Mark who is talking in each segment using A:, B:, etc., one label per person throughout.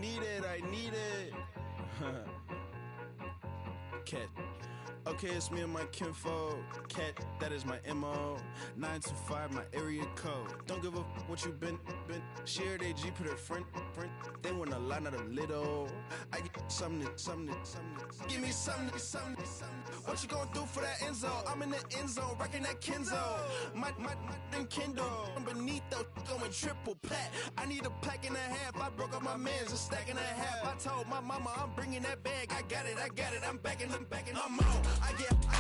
A: need it. Cat. Okay, it's me and my kinfolk. Cat, that is my MO. 925, my area code. Don't give a what you been. Shared AG, put her friend. They want a lot, not a little. I get something. Give me something. What you gonna do for that Enzo? I'm in the end zone, rocking that Kenzo. My Kindle. Beneath though, going triple plat. I need a pack and a half. I broke up my mans, a stack and a half. I told my mama I'm bringing that bag. I got it. I'm backing. I'm on. I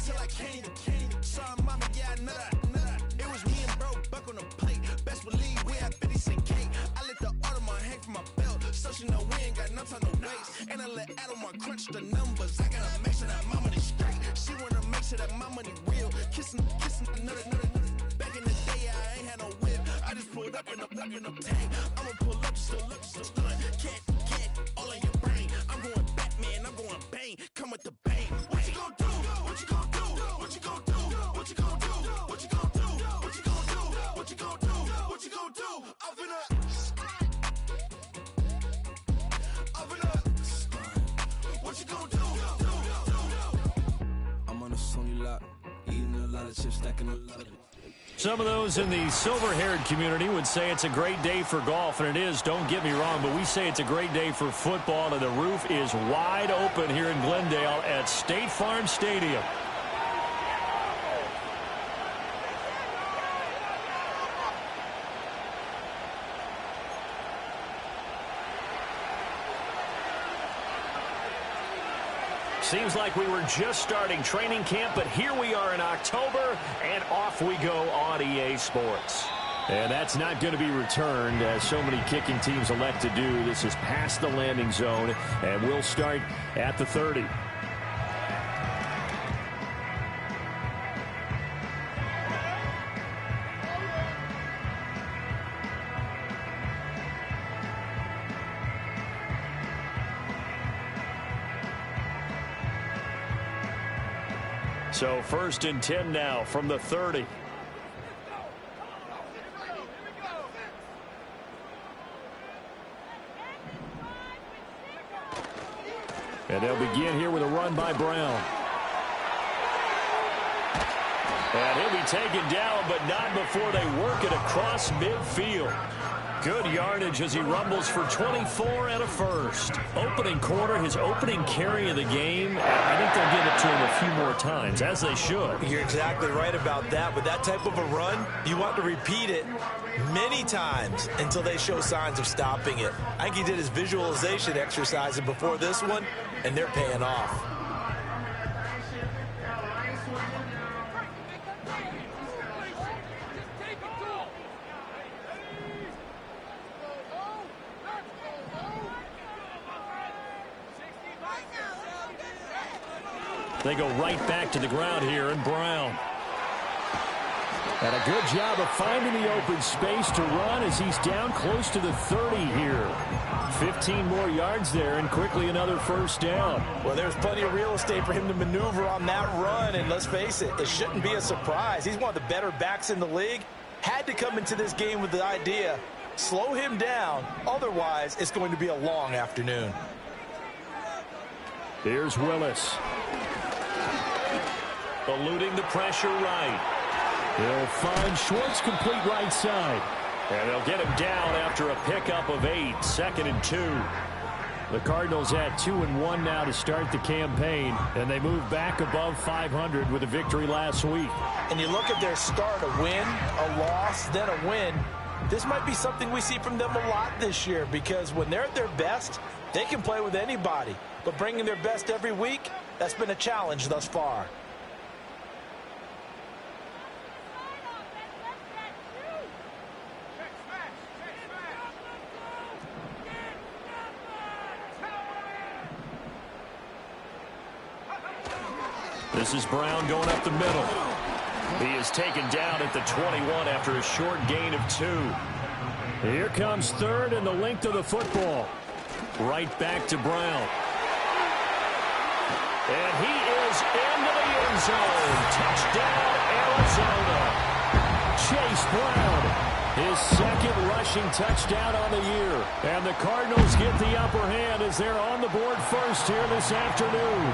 A: till I can't. Sorry, mama, yeah, I know that. It was me and bro, buck on the plate. Best believe we had 50 cent cake. I let the Audemars hang from my belt, so she know we ain't got no time to waste. And I let Audemars crunch the numbers. I gotta make sure that my money straight. She wanna make sure that my money real. Kissing another. Back in the day, I ain't had no whip. I just pulled up in the tank. I'ma pull up just to stun. Can't, all in your brain. I'm going Batman, I'm going bang. Come with the bang. What you gonna do? What you gonna do? What you gonna do? What you gonna do? What you gonna do? What you gonna do? What you gonna do? What you gonna do? I'm finna. What you gonna do? I'm on a Sony lot, eating a lot of chips, stacking a lot of it.
B: Some of those in the silver-haired community would say it's a great day for golf, and it is, don't get me wrong, but we say it's a great day for football, and the roof is wide open here in Glendale at State Farm Stadium. Seems like we were just starting training camp, but here we are in October, and off we go on EA Sports. And that's not going to be returned, as so many kicking teams elect to do. This is past the landing zone, and we'll start at the 30. So 1st and 10 now from the 30. And they'll begin here with a run by Brown. And he'll be taken down, but not before they work it across midfield. Good yardage as he rumbles for 24 and a first. Opening quarter, his opening carry of the game. I think they'll give it to him a few more times, as they should.
C: You're exactly right about that. With that type of a run, you want to repeat it many times until they show signs of stopping it. I think he did his visualization exercises before this one, and they're paying off.
B: They go right back to the ground here, and Brown. And a good job of finding the open space to run as he's down close to the 30 here. 15 more yards there, and quickly another first down.
C: Well, there's plenty of real estate for him to maneuver on that run, and let's face it, it shouldn't be a surprise. He's one of the better backs in the league. Had to come into this game with the idea, slow him down, otherwise it's going to be a long afternoon.
B: Here's Willis. Eluding the pressure right. They'll find Schwartz complete right side. And they'll get him down after a pickup of 8. 2nd and 2. The Cardinals at 2-1 now to start the campaign. And they move back above 500 with a victory last week.
C: And you look at their start, a win, a loss, then a win. This might be something we see from them a lot this year, because when they're at their best, they can play with anybody. But bringing their best every week, that's been a challenge thus far.
B: This is Brown going up the middle. He is taken down at the 21 after a short gain of 2. Here comes 3rd and the length of the football. Right back to Brown. And he is into the end zone. Touchdown, Arizona. Chase Brown His second rushing touchdown on the year. And the Cardinals get the upper hand as they're on the board first here this afternoon.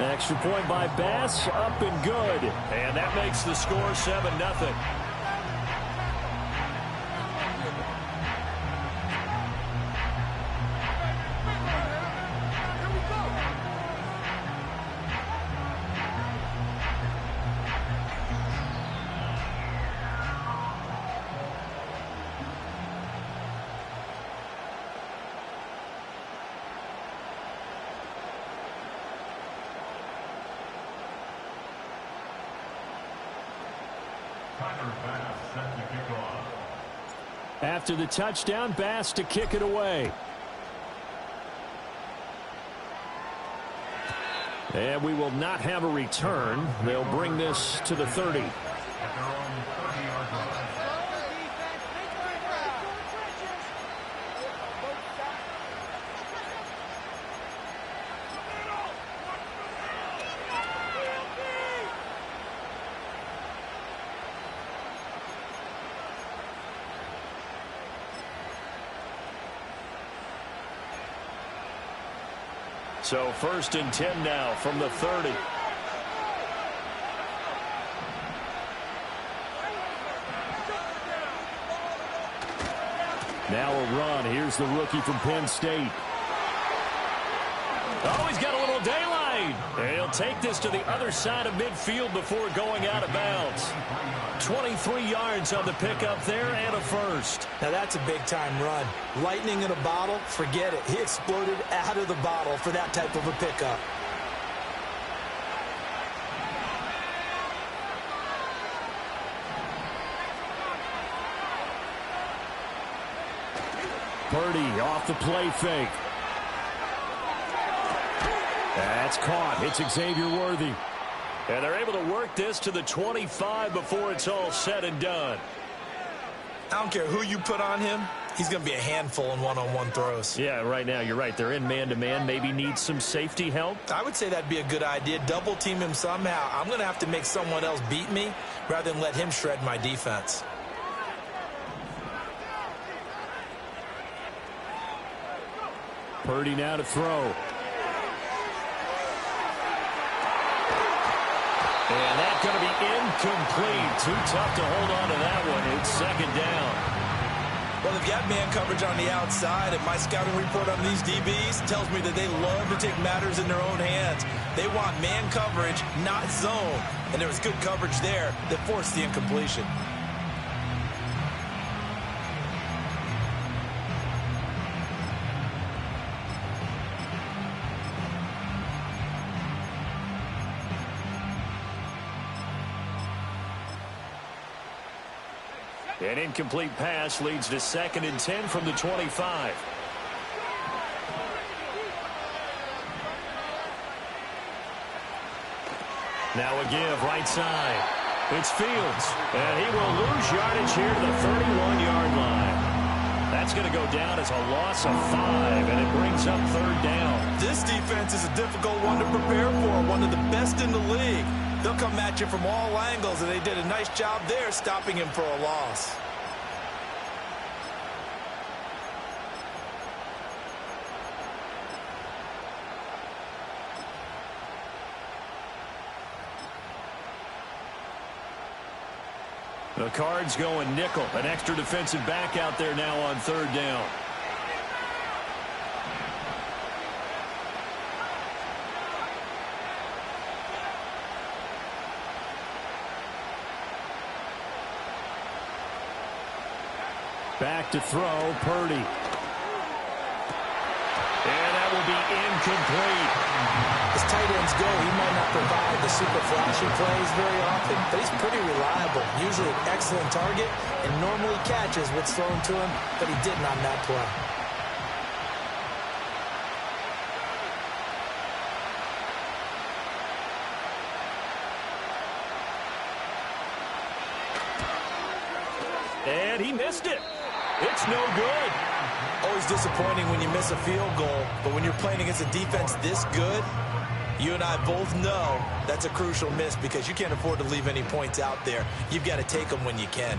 B: Extra point by Bass, up and good. And that makes the score 7-0. After the touchdown, Bass to kick it away. And we will not have a return. They'll bring this to the 30. So 1st and 10 now from the 30. Now a run. Here's the rookie from Penn State. Oh, he's got a little daylight. And he'll take this to the other side of midfield before going out of bounds. 23 yards on the pickup there and a first.
C: Now that's a big-time run. Lightning in a bottle, forget it. He exploded out of the bottle for that type of a pickup.
B: Purdy off the play fake. That's caught. It's Xavier Worthy. And they're able to work this to the 25 before it's all said and done.
C: I don't care who you put on him. He's going to be a handful in one-on-one throws.
B: Yeah, right now, you're right. They're in man-to-man. Maybe need some safety help.
C: I would say that'd be a good idea. Double team him somehow. I'm going to have to make someone else beat me rather than let him shred my defense.
B: Purdy now to throw. And that's going to be incomplete. Too tough to hold on to that one. It's 2nd down.
C: Well, they've got man coverage on the outside, and my scouting report on these DBs tells me that they love to take matters in their own hands. They want man coverage, not zone. And there was good coverage there that forced the incompletion.
B: An incomplete pass leads to 2nd and 10 from the 25. Now a give right side. It's Fields. And he will lose yardage here to the 31-yard line. That's going to go down as a loss of 5, and it brings up 3rd down.
C: This defense is a difficult one to prepare for, one of the best in the league. They'll come at you from all angles, and they did a nice job there stopping him for a loss.
B: The Cards going nickel. An extra defensive back out there now on 3rd down. Back to throw, Purdy. And that will be incomplete.
C: As tight ends go, he might not provide the super flashy plays very often, but he's pretty reliable. Usually an excellent target and normally catches what's thrown to him, but he didn't on that play.
B: And he missed it. It's no good.
C: Always disappointing when you miss a field goal, but when you're playing against a defense this good, you and I both know that's a crucial miss because you can't afford to leave any points out there. You've got to take them when you can.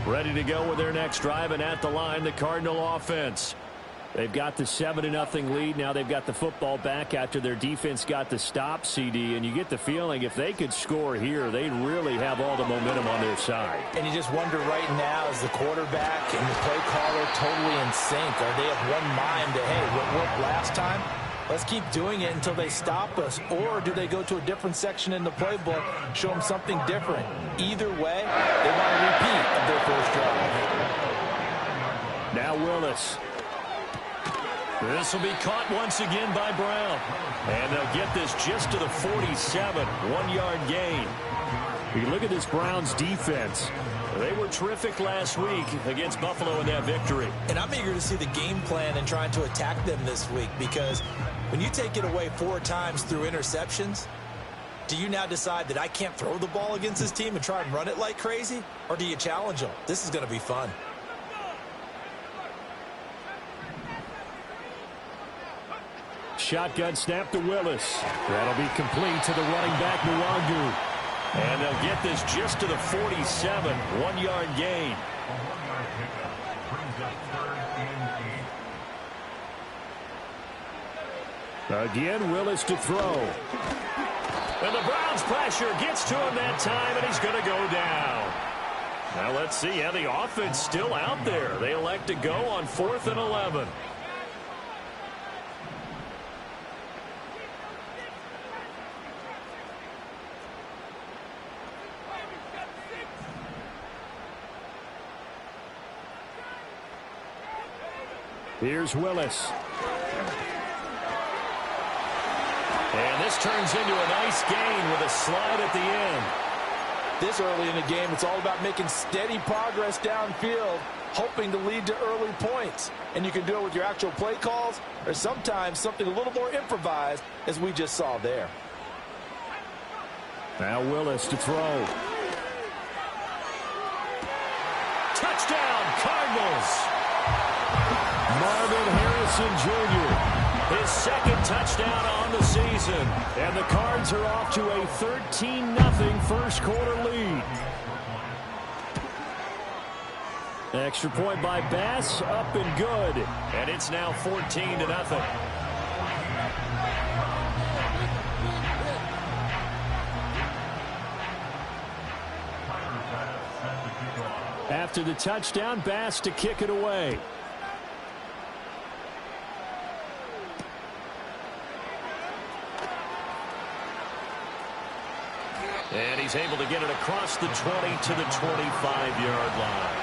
B: Ready to go with their next drive, and at the line, the Cardinal offense. They've got the 7-0 lead. Now they've got the football back after their defense got the stop, CD. And you get the feeling if they could score here, they'd really have all the momentum on their side.
C: And you just wonder right now, is the quarterback and the play caller totally in sync? Are they of one mind that, hey, what worked last time? Let's keep doing it until they stop us. Or do they go to a different section in the playbook, show them something different? Either way, they want a repeat of their first drive.
B: Now Willis. This will be caught once again by Brown. And they'll get this just to the 47, 1-yard gain. You look at this Browns defense. They were terrific last week against Buffalo in that victory.
C: And I'm eager to see the game plan and trying to attack them this week, because when you take it away 4 times through interceptions, do you now decide that I can't throw the ball against this team and try and run it like crazy? Or do you challenge them? This is going to be fun.
B: Shotgun snap to Willis. That'll be complete to the running back, Nwangu. And they'll get this just to the 47, 1-yard gain. Again, Willis to throw. And the Browns pressure gets to him that time, and he's going to go down. Now let's see how the offense still out there. They elect to go on 4th and 11. Here's Willis. And this turns into a nice gain with a slide at the end.
C: This early in the game, it's all about making steady progress downfield, hoping to lead to early points. And you can do it with your actual play calls, or sometimes something a little more improvised, as we just saw there.
B: Now Willis to throw. Touchdown, Cardinals! Marvin Harrison Jr., his second touchdown on the season. And the Cards are off to a 13-0 first quarter lead. Extra point by Bass, up and good. And it's now 14-0. After the touchdown, Bass to kick it away. And he's able to get it across the 20 to the 25-yard line.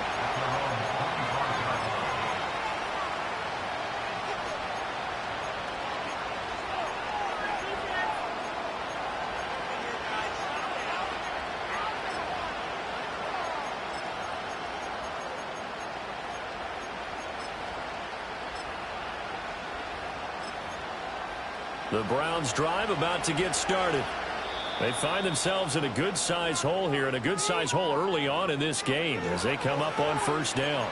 B: The Browns drive about to get started. They find themselves in a good-sized hole here, and a good-sized hole early on in this game as they come up on first down.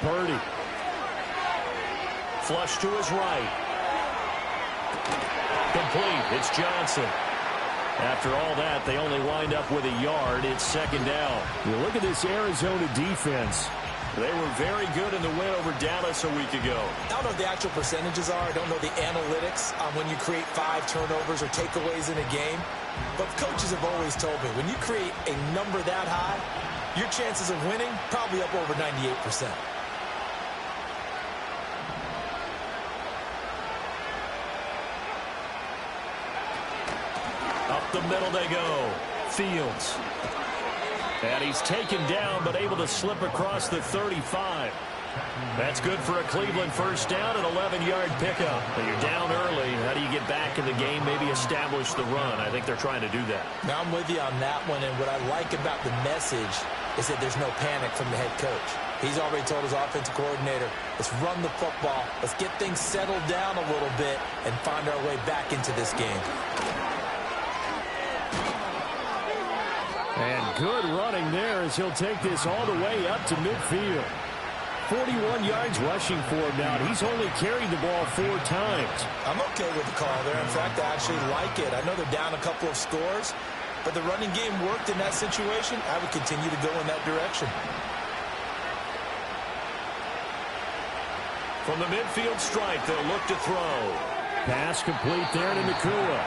B: Purdy. Flush to his right. Complete. It's Johnson. After all that, they only wind up with a yard. It's second down. You look at this Arizona defense. They were very good in the win over Dallas a week ago.
C: I don't know what the actual percentages are. I don't know the analytics on when you create 5 turnovers or takeaways in a game. But coaches have always told me, when you create a number that high, your chances of winning probably up over 98%.
B: Up the middle they go. Fields. And he's taken down, but able to slip across the 35. That's good for a Cleveland first down, an 11-yard pickup. But you're down early. How do you get back in the game, maybe establish the run? I think they're trying to do that.
C: Now I'm with you on that one, and what I like about the message is that there's no panic from the head coach. He's already told his offensive coordinator, let's run the football, let's get things settled down a little bit and find our way back into this game.
B: And good running there as he'll take this all the way up to midfield. 41 yards rushing for him now. He's only carried the ball 4 times.
C: I'm okay with the call there. In fact, I actually like it. I know they're down a couple of scores, but the running game worked in that situation. I would continue to go in that direction.
B: From the midfield stripe, they'll look to throw. Pass complete there to Nacua.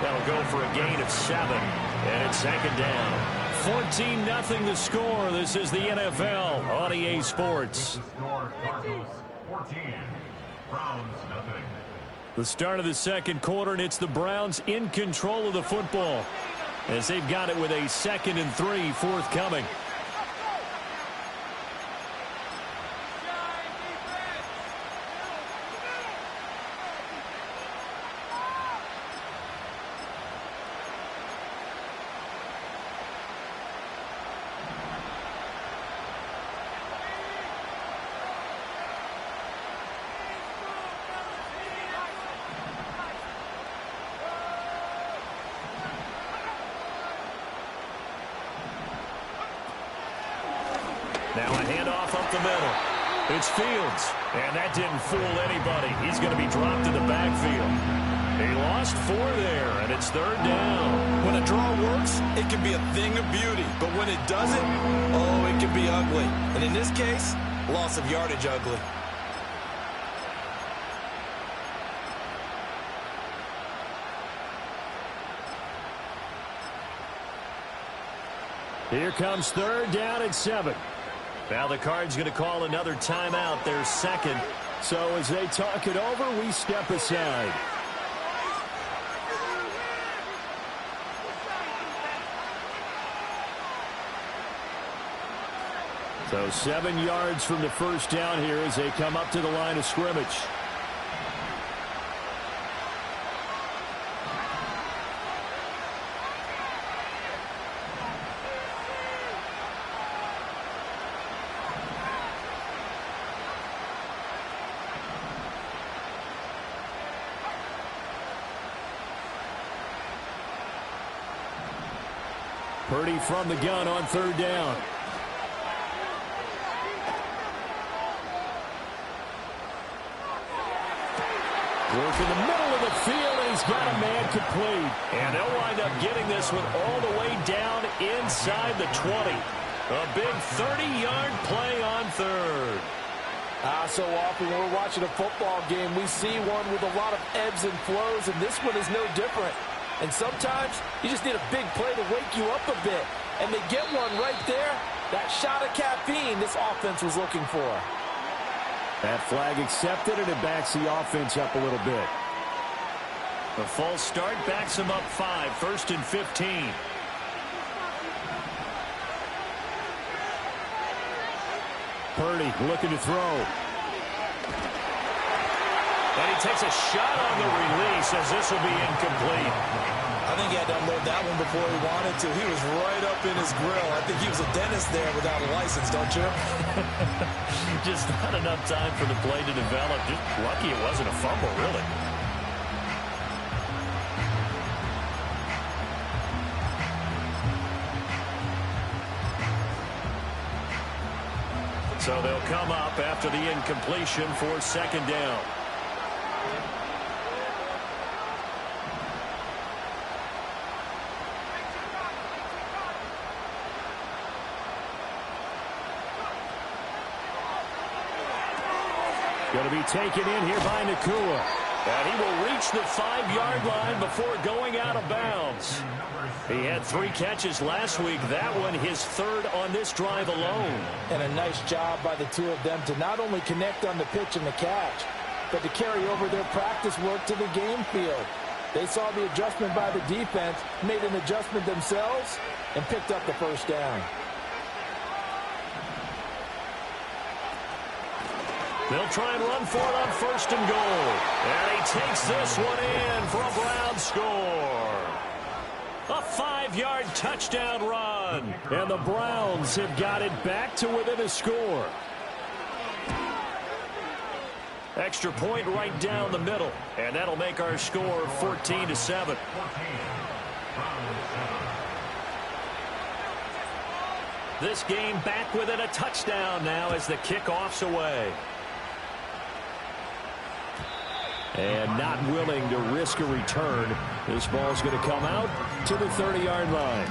B: That'll go for a gain of 7. And it's second down. 14-0 the score. This is the NFL on EA Sports. The start of the second quarter, and it's the Browns in control of the football as they've got it with a 2nd and 3 forthcoming. Now a handoff up the middle. It's Fields, and that didn't fool anybody. He's going to be dropped in the backfield. He lost 4 there, and it's 3rd down.
C: When a draw works, it can be a thing of beauty. But when it doesn't, oh, it can be ugly. And in this case, loss of yardage ugly.
B: Here comes 3rd down and 7. Now the Cards going to call another timeout, their 2nd. So as they talk it over, we step aside. So 7 yards from the first down here as they come up to the line of scrimmage. Purdy from the gun on 3rd down. Work in the middle of the field, and he's got a man complete. And they'll wind up getting this one all the way down inside the 20. A big 30-yard play on 3rd.
D: So often when we're watching a football game, we see one with a lot of ebbs and flows, and this one is no different. And sometimes you just need a big play to wake you up a bit. And they get one right there. That shot of caffeine this offense was looking for.
B: That flag accepted, and it backs the offense up a little bit. The false start backs him up 5, 1st and 15. Purdy looking to throw. And he takes a shot on the release as this will be incomplete.
C: I think he had to unload that one before he wanted to. He was right up in his grill. I think he was a dentist there without a license, don't you?
B: Just not enough time for the play to develop. Just lucky it wasn't a fumble, really. So they'll come up after the incompletion for 2nd down. Going to be taken in here by Nacua. And he will reach the 5-yard line before going out of bounds. He had 3 catches last week. That one his 3rd on this drive alone.
D: And a nice job by the 2 of them to not only connect on the pitch and the catch, but to carry over their practice work to the game field. They saw the adjustment by the defense, made an adjustment themselves, and picked up the 1st down.
B: They'll try and run for it on 1st and goal. And he takes this one in for a Brown score. A 5-yard touchdown run. And the Browns have got it back to within a score. Extra point right down the middle. And that'll make our score 14-7. This game back within a touchdown now as the kickoff's away. And not willing to risk a return. This ball's going to come out to the 30-yard line.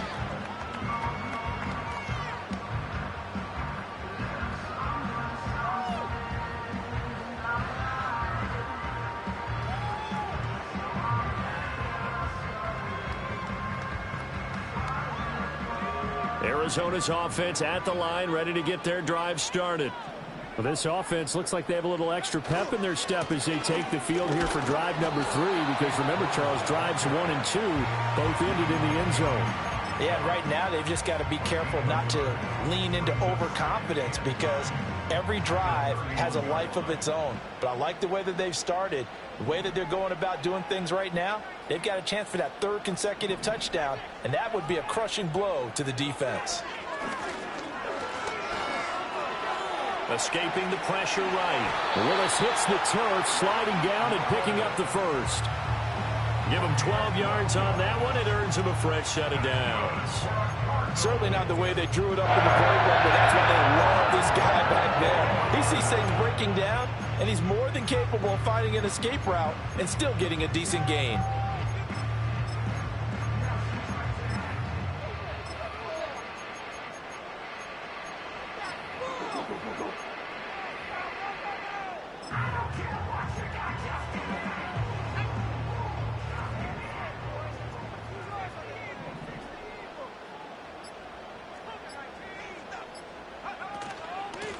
B: Arizona's offense at the line, ready to get their drive started. Well, this offense looks like they have a little extra pep in their step as they take the field here for drive number 3, because remember, Charles, drives 1 and 2 both ended in the end zone.
C: Yeah, right now they've just got to be careful not to lean into overconfidence, because every drive has a life of its own. But I like the way that they've started, the way that they're going about doing things right now. They've got a chance for that 3rd consecutive touchdown, and that would be a crushing blow to the defense.
B: Escaping the pressure right. Willis hits the turf, sliding down and picking up the first. Give him 12 yards on that one. It earns him a fresh set of downs.
C: Certainly not the way they drew it up in the playbook, but that's why they love this guy back there. He sees things breaking down, and he's more than capable of finding an escape route and still getting a decent gain.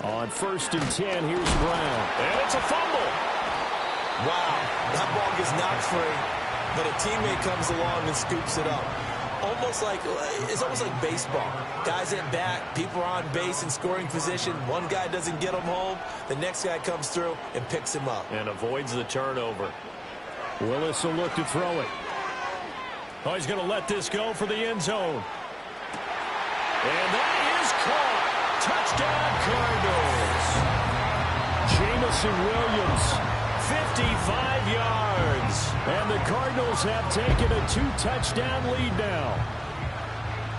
B: On 1st and 10, here's Brown. And it's a fumble.
E: Wow, that ball gets knocked free, but a teammate comes along and scoops it up. It's almost like baseball. Guys at bat, people are on base in scoring position. One guy doesn't get him home. The next guy comes through and picks him up.
B: And avoids the turnover. Willis will look to throw it. Oh, he's going to let this go for the end zone. And that is caught. Touchdown, Cardinals. Jamison Williams, 55 yards. And the Cardinals have taken a 2-touchdown lead now.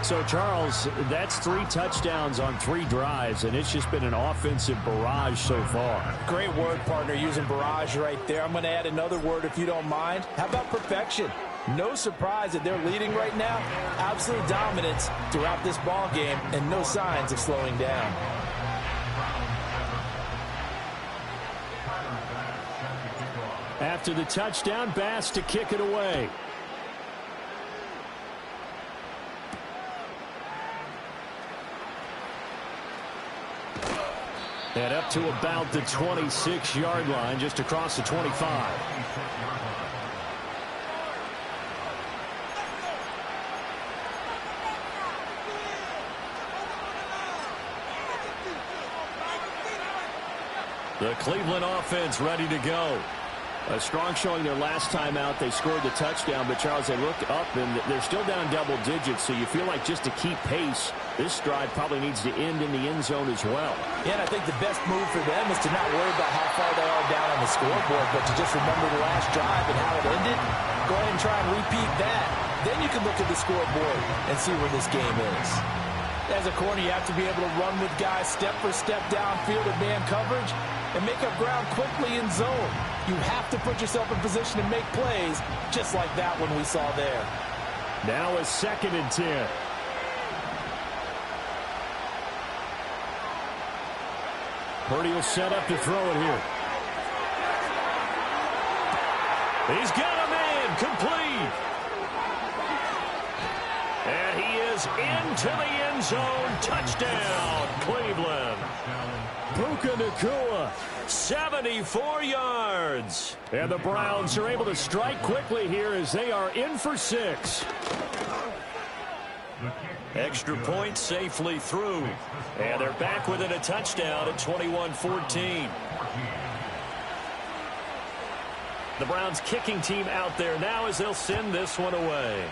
B: So, Charles, that's 3 touchdowns on 3 drives, and it's just been an offensive barrage so far.
C: Great word, partner, using barrage right there. I'm going to add another word if you don't mind. How about perfection? No surprise that they're leading right now. Absolute dominance throughout this ball game, and no signs of slowing down.
B: After the touchdown, Bass to kick it away. And up to about the 26-yard line, just across the 25. The Cleveland offense ready to go. A strong showing their last time out. They scored the touchdown, but Charles, they looked up and they're still down double digits, so you feel like just to keep pace, this drive probably needs to end in the end zone as well.
C: Yeah, and I think the best move for them is to not worry about how far they are down on the scoreboard, but to just remember the last drive and how it ended. Go ahead and try and repeat that. Then you can look at the scoreboard and see where this game is. As a corner, you have to be able to run with guys step for step downfield in man coverage and make up ground quickly in zone. You have to put yourself in position to make plays, just like that one we saw there.
B: Now a 2nd and 10. Purdy will set up to throw it here. He's got a man complete. And he is into the end zone. Touchdown, Cleveland. Puka Nacua, 74 yards. And the Browns are able to strike quickly here as they are in for 6. Extra point safely through. And they're back within a touchdown at 21-14. The Browns kicking team out there now as they'll send this one away.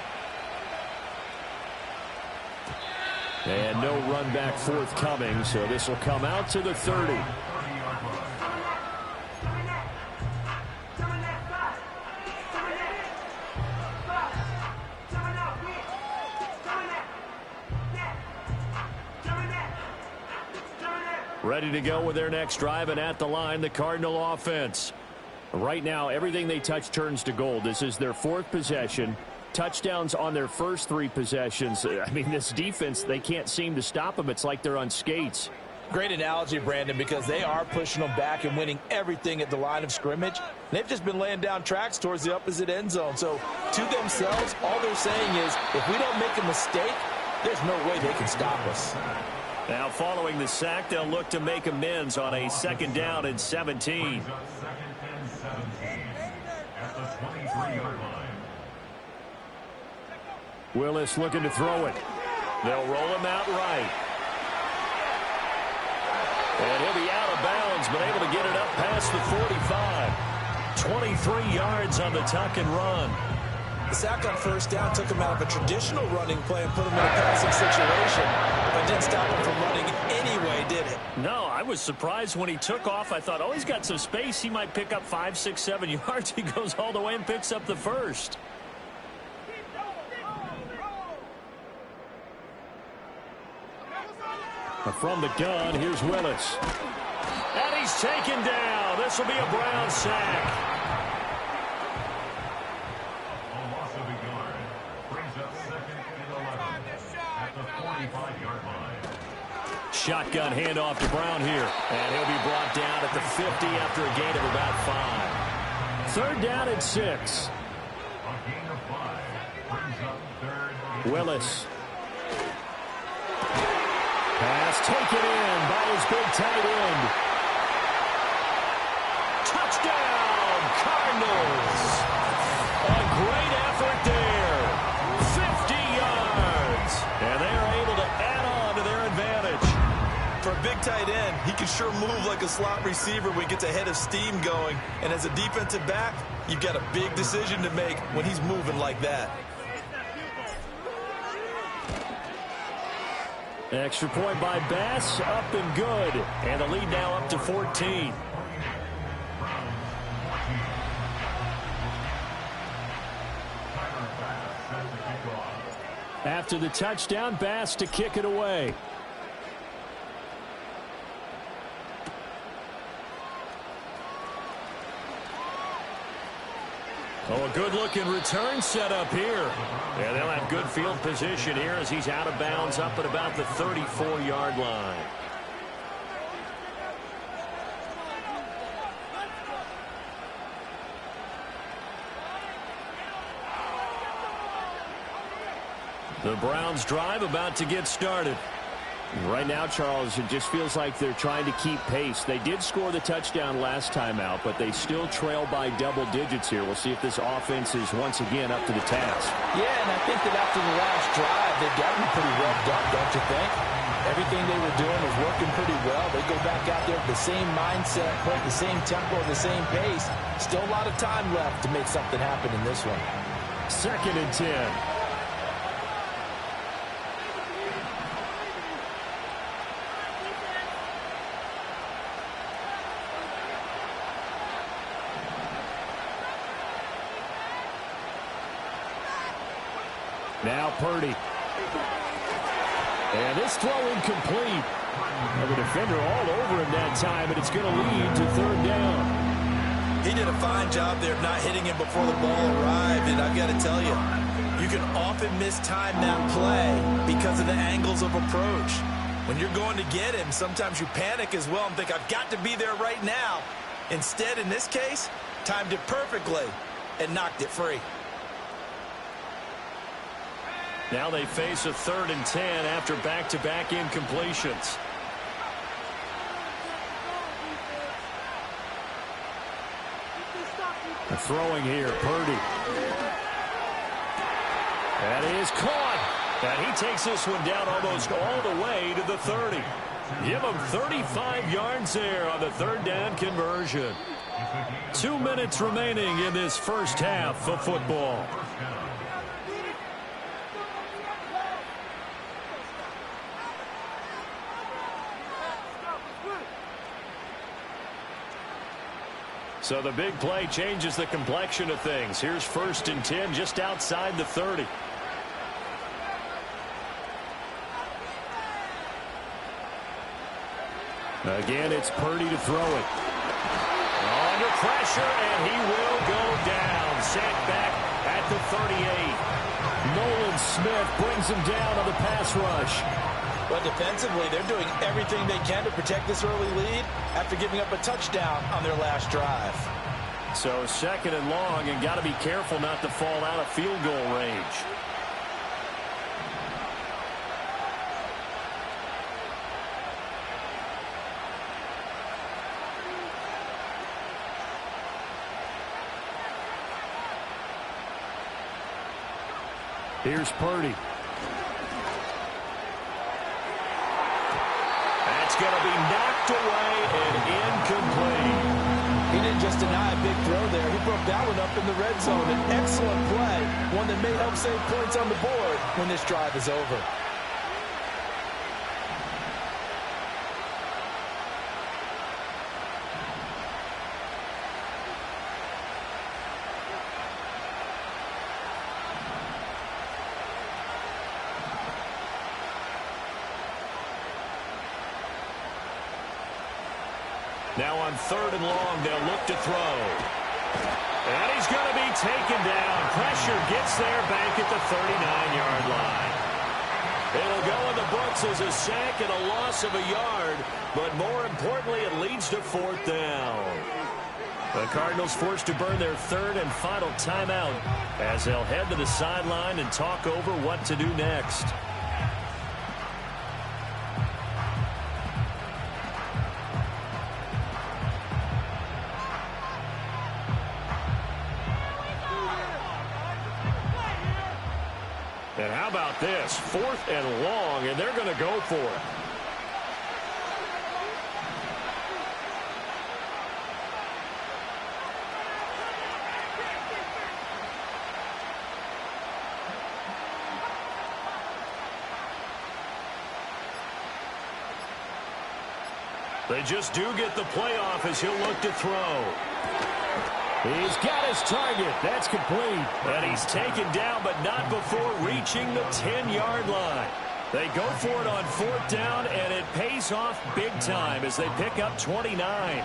B: And no run back forthcoming, so this will come out to the 30. Ready to go with their next drive, and at the line, the Cardinal offense. Right now, everything they touch turns to gold. This is their 4th possession. Touchdowns on their first 3 possessions. I mean, this defense, they can't seem to stop them. It's like they're on skates.
C: Great analogy, Brandon, because they are pushing them back and winning everything at the line of scrimmage. They've just been laying down tracks towards the opposite end zone. So, to themselves, all they're saying is, if we don't make a mistake, there's no way they can stop us.
B: Now, following the sack, they'll look to make amends on a 2nd down and 17. Willis looking to throw it. They'll roll him out right. And he'll be out of bounds, but able to get it up past the 45. 23 yards on the tuck and run.
C: The sack on 1st down took him out of a traditional running play and put him in a passing situation. But didn't stop him from running anyway, did it?
B: No, I was surprised when he took off. I thought, oh, he's got some space. He might pick up 5, 6, 7 yards. He goes all the way and picks up the 1st. From the gun, here's Willis. And he's taken down. This will be a Brown sack.
F: A loss of a yard brings up 2nd and 11 at the 45-yard line.
B: Shotgun handoff to Brown here. And he'll be brought down at the 50 after a gain of about 5. 3rd down and 6.
F: A gain of 5 brings up 3rd and
B: Willis. Pass taken in by his big tight end. Touchdown, Cardinals. A great effort there. 50 yards. And they are able to add on to their advantage.
C: For a big tight end, he can sure move like a slot receiver when he gets a head of steam going. And as a defensive back, you've got a big decision to make when he's moving like that.
B: Extra point by Bass, up and good. And the lead now up to 14. After the touchdown, Bass to kick it away. Oh, a good-looking return set up here. Yeah, they'll have good field position here as he's out of bounds up at about the 34-yard line. The Browns drive about to get started. Right now, Charles, it just feels like they're trying to keep pace. They did score the touchdown last time out, but they still trail by double digits here. We'll see if this offense is once again up to the task.
C: Yeah, and I think that after the last drive, they've gotten pretty revved up, don't you think? Everything they were doing was working pretty well. They go back out there with the same mindset, play at the same tempo, the same pace. Still a lot of time left to make something happen in this one.
B: 2nd and 10. Now Purdy. And this throw incomplete. And the defender all over him that time, and it's going to lead to 3rd down.
C: He did a fine job there of not hitting him before the ball arrived, and I've got to tell you, you can often mistime that play because of the angles of approach. When you're going to get him, sometimes you panic as well and think, I've got to be there right now. Instead, in this case, timed it perfectly and knocked it free.
B: Now they face a 3rd and 10 after back-to-back incompletions. Throwing here, Purdy. And he is caught. And he takes this one down almost all the way to the 30. Give him 35 yards there on the 3rd down conversion. 2 minutes remaining in this first half of football. So the big play changes the complexion of things. Here's 1st and 10 just outside the 30. Again, it's Purdy to throw it. Under pressure, and he will go down. Sacked back at the 38. Nolan Smith brings him down on the pass rush.
C: But defensively, they're doing everything they can to protect this early lead after giving up a touchdown on their last drive.
B: So 2nd and long, and got to be careful not to fall out of field goal range. Here's Purdy. That's going to be knocked away and incomplete.
C: He didn't just deny a big throw there. He broke that one up in the red zone. An excellent play, one that may help save points on the board when this drive is over.
B: Now on 3rd and long, they'll look to throw. And he's going to be taken down. Pressure gets there back at the 39-yard line. It'll go in the books as a sack and a loss of a yard, but more importantly, it leads to 4th down. The Cardinals forced to burn their 3rd and final timeout as they'll head to the sideline and talk over what to do next. And how about this? 4th and long, and they're going to go for it. They just do get the playoff as he'll look to throw. He's got his target. That's complete. And he's taken down, but not before reaching the 10-yard line. They go for it on 4th down, and it pays off big time as they pick up 29.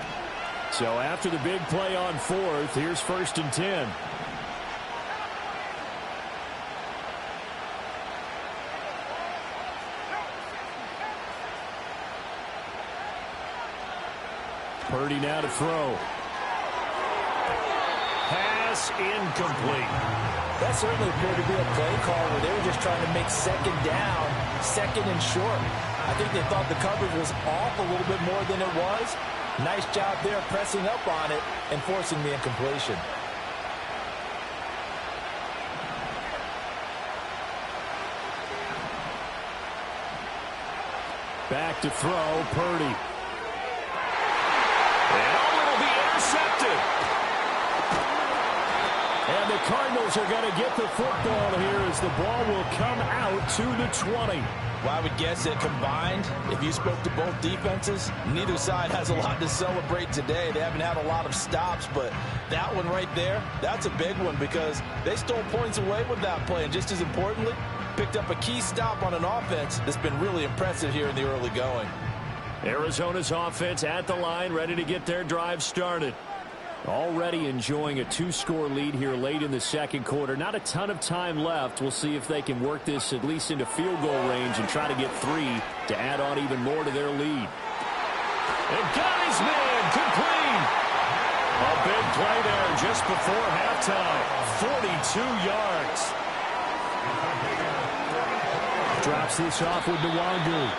B: So after the big play on 4th, here's 1st and 10. Purdy now to throw. Pass incomplete.
C: That certainly appeared to be a play call where they were just trying to make 2nd down, 2nd and short. I think they thought the coverage was off a little bit more than it was. Nice job there pressing up on it and forcing the incompletion.
B: Back to throw, Purdy. And it'll be intercepted. And the Cardinals are going to get the football here as the ball will come out to the 20.
C: Well, I would guess that combined, if you spoke to both defenses, neither side has a lot to celebrate today. They haven't had a lot of stops, but that one right there, that's a big one because they stole points away with that play. And just as importantly, picked up a key stop on an offense that's been really impressive here in the early going.
B: Arizona's offense at the line, ready to get their drive started. Already enjoying a 2-score lead here late in the 2nd quarter. Not a ton of time left. We'll see if they can work this at least into field goal range and try to get 3 to add on even more to their lead. And got his man complete. A big play there just before halftime. 42 yards. Drops this off with Nwangu.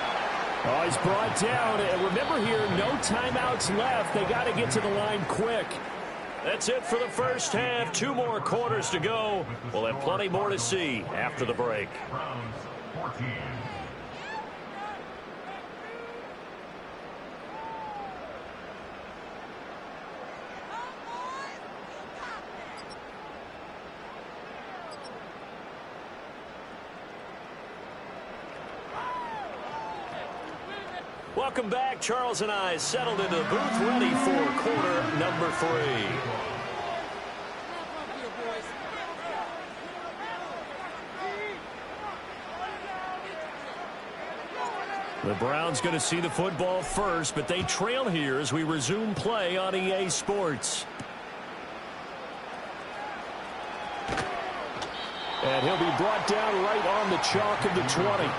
B: Oh, he's brought down. And remember here, no timeouts left. They got to get to the line quick. That's it for the first half. 2 more quarters to go. We'll have plenty more to see after the break.
F: Browns 14.
B: Welcome back. Charles and I settled into the booth, ready for quarter number 3. The Browns going to see the football first, but they trail here as we resume play on EA Sports. And he'll be brought down right on the chalk of the 20.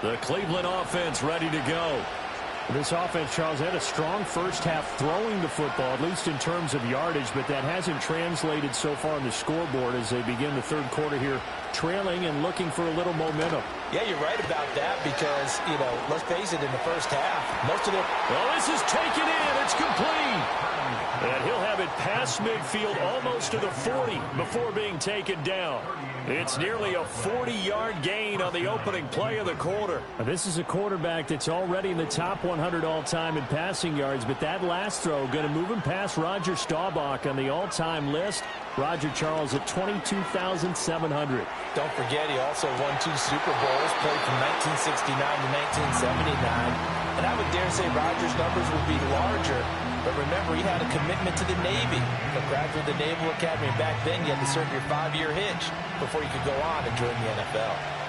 B: The Cleveland offense ready to go.
G: This offense, Charles, had a strong first half throwing the football, at least in terms of yardage, but that hasn't translated so far on the scoreboard as they begin the third quarter here, trailing and looking for a little momentum.
C: Yeah, you're right about that because, let's face it, in the first half, most of their...
B: Well, this is taken in. It's complete. And he'll have it past midfield almost to the 40 before being taken down. It's nearly a 40-yard gain on the opening play of the quarter.
G: Now, this is a quarterback that's already in the top 100 all-time in passing yards, but that last throw going to move him past Roger Staubach on the all-time list. Roger Charles at 22,700.
C: Don't forget, he also won 2 Super Bowls, played from 1969 to 1979. And I would dare say Roger's numbers would be larger. But remember, he had a commitment to the Navy. A graduate of the Naval Academy. Back then, you had to serve your 5-year hitch before you could go on and join the NFL.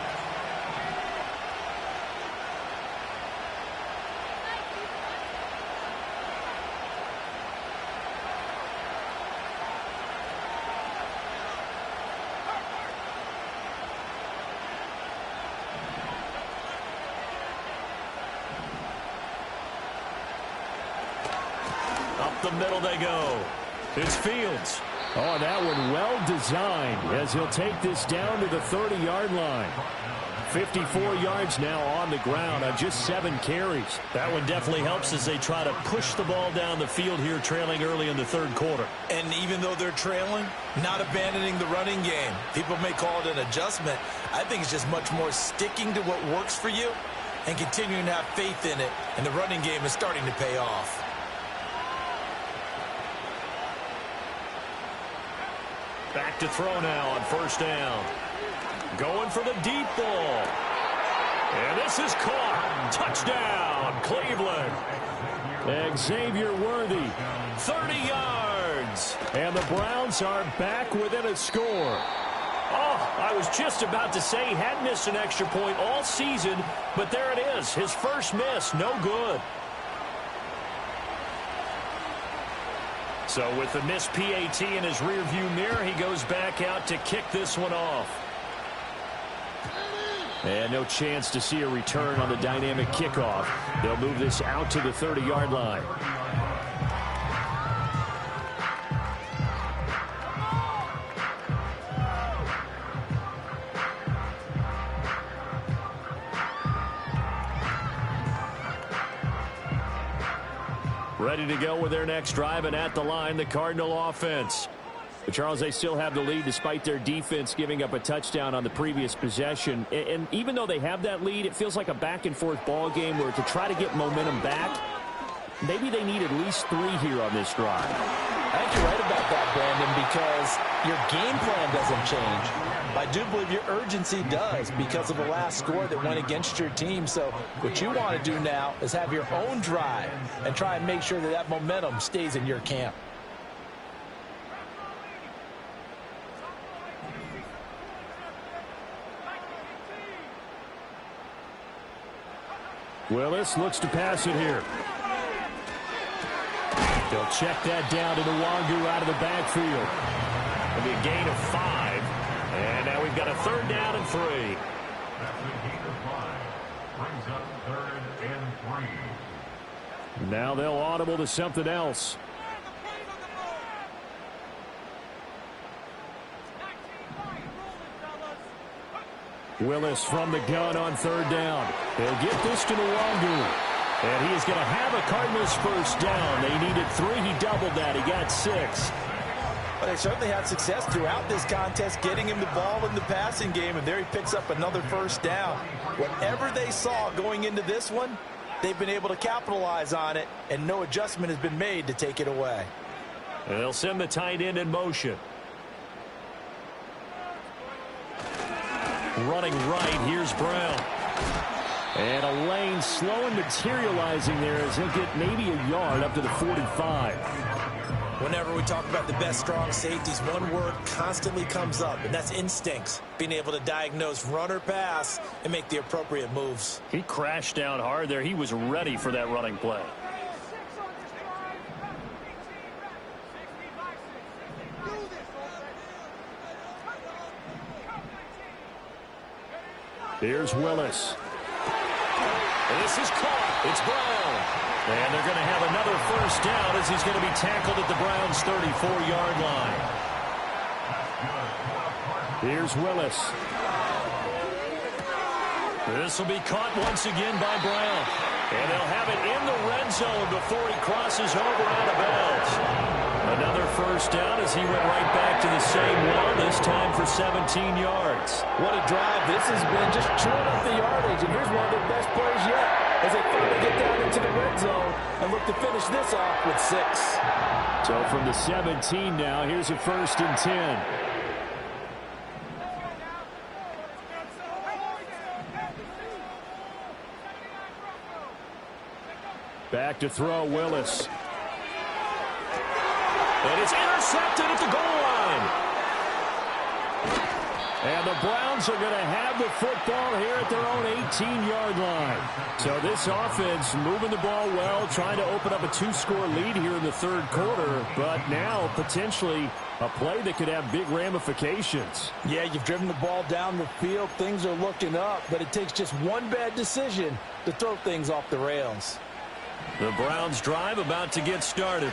B: The middle they go. It's Fields.
G: Oh, that one well designed as he'll take this down to the 30-yard line. 54 yards now on the ground on just 7 carries.
B: That one definitely helps as they try to push the ball down the field here, trailing early in the third quarter.
E: And even though they're trailing, not abandoning the running game. People may call it an adjustment. I think it's just much more sticking to what works for you and continuing to have faith in it. And the running game is starting to pay off.
B: Back to throw now on first down. Going for the deep ball. And this is caught. Touchdown, Cleveland.
G: Xavier Worthy.
B: 30 yards.
G: And the Browns are back within a score.
B: Oh, I was just about to say he hadn't missed an extra point all season, but there it is. His first miss, no good. So with the missed PAT in his rearview mirror, he goes back out to kick this one off.
G: And no chance to see a return on the dynamic kickoff. They'll move this out to the 30-yard line.
B: Ready to go with their next drive, and at the line, the Cardinal offense.
G: But Charles, they still have the lead despite their defense giving up a touchdown on the previous possession. And even though they have that lead, it feels like a back-and-forth ball game where to try to get momentum back, maybe they need at least 3 here on this drive.
C: I think you're right about that, Brandon, because your game plan doesn't change. I do believe your urgency does because of the last score that went against your team. So what you want to do now is have your own drive and try and make sure that that momentum stays in your camp.
G: Willis looks to pass it here. They'll check that down to the Nwangwu out of the backfield.
B: It'll be a gain of 5. And now we've got a third down and 3.
F: That's a gain of 5. Brings up 3rd and 3.
G: Now they'll audible to something else. Willis from the gun on 3rd down. They'll get this to Nwangwu. And he is going to have a Cardinals first down. They needed 3. He doubled that. He got 6.
C: Well, they certainly had success throughout this contest, getting him the ball in the passing game, and there he picks up another first down. Whatever they saw going into this one, they've been able to capitalize on it, and no adjustment has been made to take it away.
B: And they'll send the tight end in motion. Running right, here's Brown. And a lane slow and materializing there as he'll get maybe a yard up to the 45.
E: Whenever we talk about the best strong safeties, one word constantly comes up, and that's instincts. Being able to diagnose run or pass and make the appropriate moves.
B: He crashed down hard there. He was ready for that running play. Here's Willis. This is caught. It's Brown. And they're going to have another first down as he's going to be tackled at the Browns' 34-yard line. Here's Willis. This will be caught once again by Brown. And they'll have it in the red zone before he crosses over out of bounds. Another first down as he went right back to the same one, this time for 17 yards.
D: What a drive this has been, just chewing up the yardage. And here's one of their best plays yet as they finally get down into the red zone and look to finish this off with 6.
B: So from the 17 now, here's a 1st and 10. Back to throw, Willis. And it's intercepted at the goal line. And the Browns are going to have the football here at their own 18-yard line. So this offense moving the ball well, trying to open up a 2-score lead here in the third quarter. But now potentially a play that could have big ramifications.
C: Yeah, you've driven the ball down the field. Things are looking up, but it takes just one bad decision to throw things off the rails.
B: The Browns drive about to get started.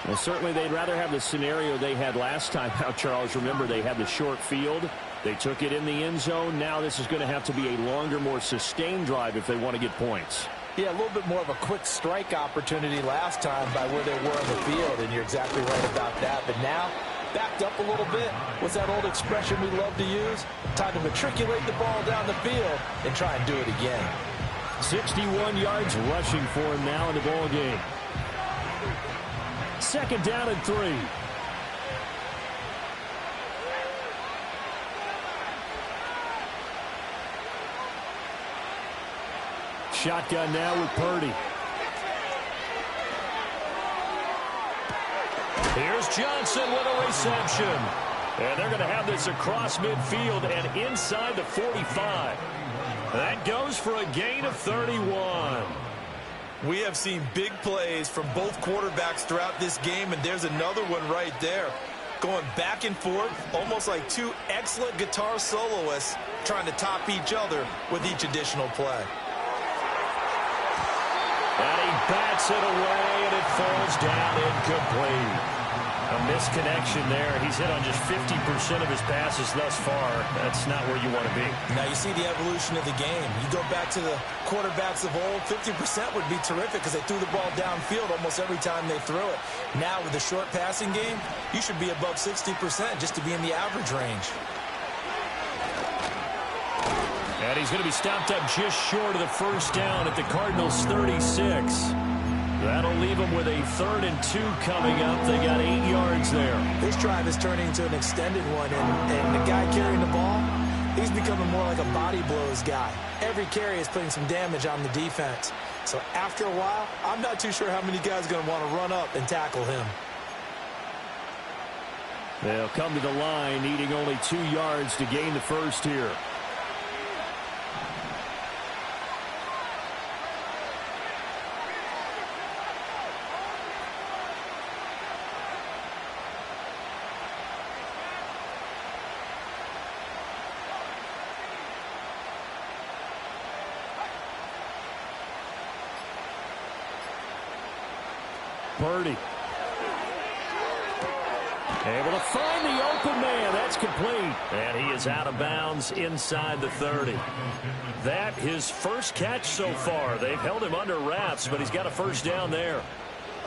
G: Well, certainly they'd rather have the scenario they had last time out, Charles. Remember, they had the short field. They took it in the end zone. Now this is going to have to be a longer, more sustained drive if they want to get points.
C: Yeah, a little bit more of a quick strike opportunity last time by where they were on the field, and you're exactly right about that. But now, backed up a little bit. What's that old expression we love to use? Time to matriculate the ball down the field and try and do it again.
B: 61 yards rushing for him now in the ball game. 2nd down and 3. Shotgun now with Purdy. Here's Johnson with a reception. And they're going to have this across midfield and inside the 45. That goes for a gain of 31.
E: We have seen big plays from both quarterbacks throughout this game, and there's another one right there. Going back and forth, almost like two excellent guitar soloists trying to top each other with each additional play.
B: And he bats it away, and it falls down incomplete. A misconnection there. He's hit on just 50% of his passes thus far. That's not where you want to be.
E: Now you see the evolution of the game. You go back to the quarterbacks of old, 50% would be terrific because they threw the ball downfield almost every time they threw it. Now with the short passing game, you should be above 60% just to be in the average range.
B: And he's going to be stopped up just short of the first down at the Cardinals' 36. That'll leave them with a 3rd and 2 coming up. They got 8 yards there.
C: This drive is turning into an extended one, and the guy carrying the ball, he's becoming more like a body blows guy. Every carry is putting some damage on the defense. So after a while, I'm not too sure how many guys are going to want to run up and tackle him.
B: They'll come to the line, needing only 2 yards to gain the first here. Purdy. Able to find the open man. That's complete. And he is out of bounds inside the 30. That his first catch so far. They've held him under wraps, but he's got a first down there.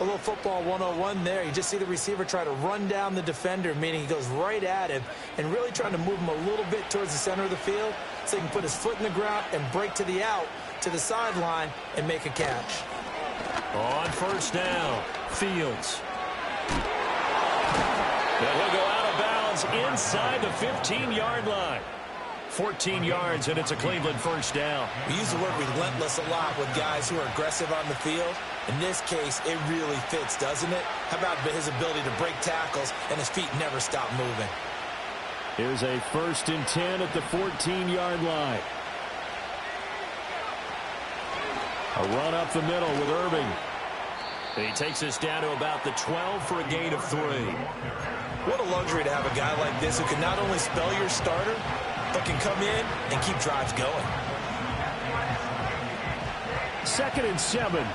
C: A little football 101 there. You just see the receiver try to run down the defender, meaning he goes right at him and really trying to move him a little bit towards the center of the field so he can put his foot in the ground and break to the out, to the sideline, and make a catch.
B: On first down, Fields. And he'll go out of bounds inside the 15-yard line. 14 yards, and it's a Cleveland first down.
E: We use the word relentless a lot with guys who are aggressive on the field. In this case, it really fits, doesn't it? How about his ability to break tackles and his feet never stop moving?
B: Here's a 1st and 10 at the 14-yard line. A run up the middle with Irving. And he takes us down to about the 12 for a gain of 3.
E: What a luxury to have a guy like this who can not only spell your starter, but can come in and keep drives going.
B: 2nd and 7.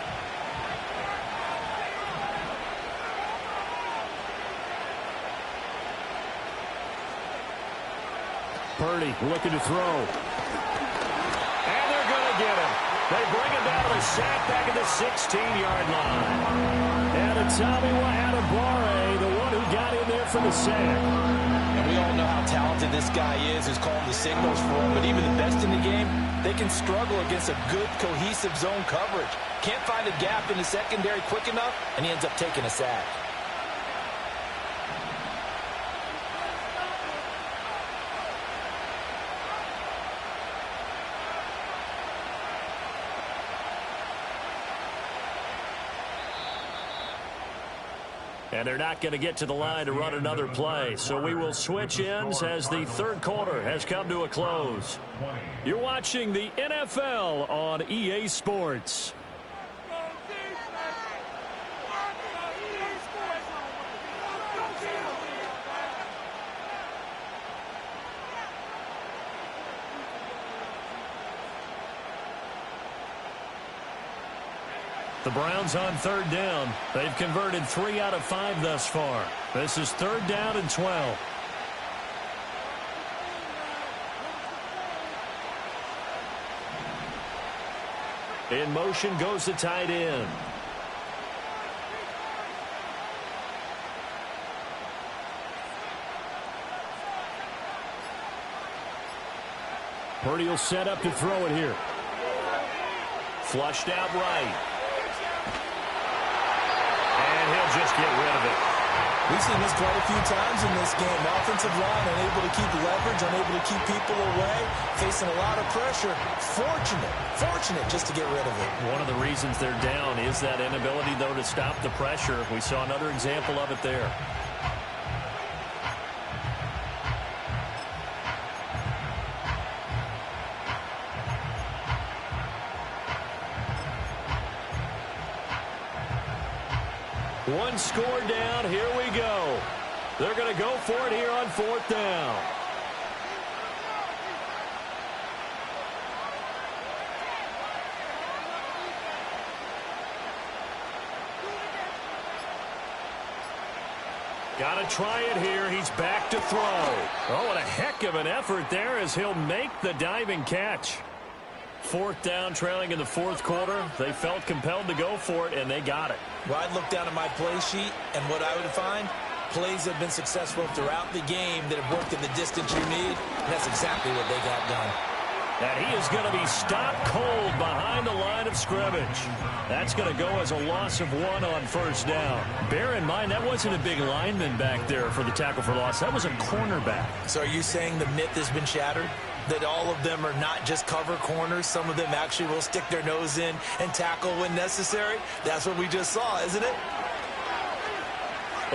B: Purdy looking to throw. And they're going to get him. They bring him down to the sack back at the 16-yard line. And it's Tommy Adebawore, the one who got in there for the sack.
C: And we all know how talented this guy is, who's calling the signals for him. But even the best in the game, they can struggle against a good, cohesive zone coverage. Can't find a gap in the secondary quick enough, and he ends up taking a sack.
B: And they're not going to get to the line to run another play. So we will switch ends as the third quarter has come to a close. You're watching the NFL on EA Sports. The Browns on 3rd down. They've converted 3 out of 5 thus far. This is 3rd down and 12. In motion goes the tight end. Purdy will set up to throw it here. Flushed out right. He'll just get rid of it.
E: We've seen this quite a few times in this game. Offensive line unable to keep leverage, unable to keep people away, facing a lot of pressure. Fortunate just to get rid of it.
B: One of the reasons they're down is that inability, though, to stop the pressure. We saw another example of it there. One score down. Here we go. They're going to go for it here on 4th down. Got to try it here. He's back to throw. Oh, what a heck of an effort there as he'll make the diving catch. 4th down, trailing in the 4th quarter. They felt compelled to go for it, and they got it.
E: Well, I'd look down at my play sheet, and what I would find, plays have been successful throughout the game that have worked in the distance you need, and that's exactly what they got done.
B: And he is going to be stopped cold behind the line of scrimmage. That's going to go as a loss of 1 on 1st down. Bear in mind, that wasn't a big lineman back there for the tackle for loss. That was a cornerback.
E: So are you saying the myth has been shattered? That all of them are not just cover corners? Some of them actually will stick their nose in and tackle when necessary? That's what we just saw, isn't it?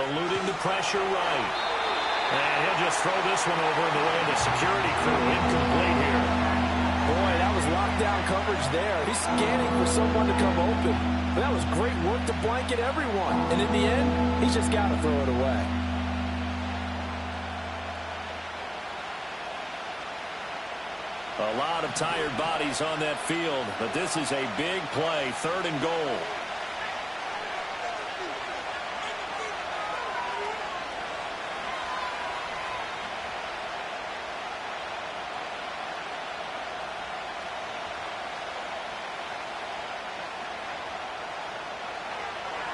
B: Eluding the pressure right. And he'll just throw this one over in the way of the security crew. Incomplete here.
D: Boy, that was lockdown coverage there. He's scanning for someone to come open. But that was great work to blanket everyone. And in the end, he's just got to throw it away.
B: A lot of tired bodies on that field, but this is a big play, 3rd and goal.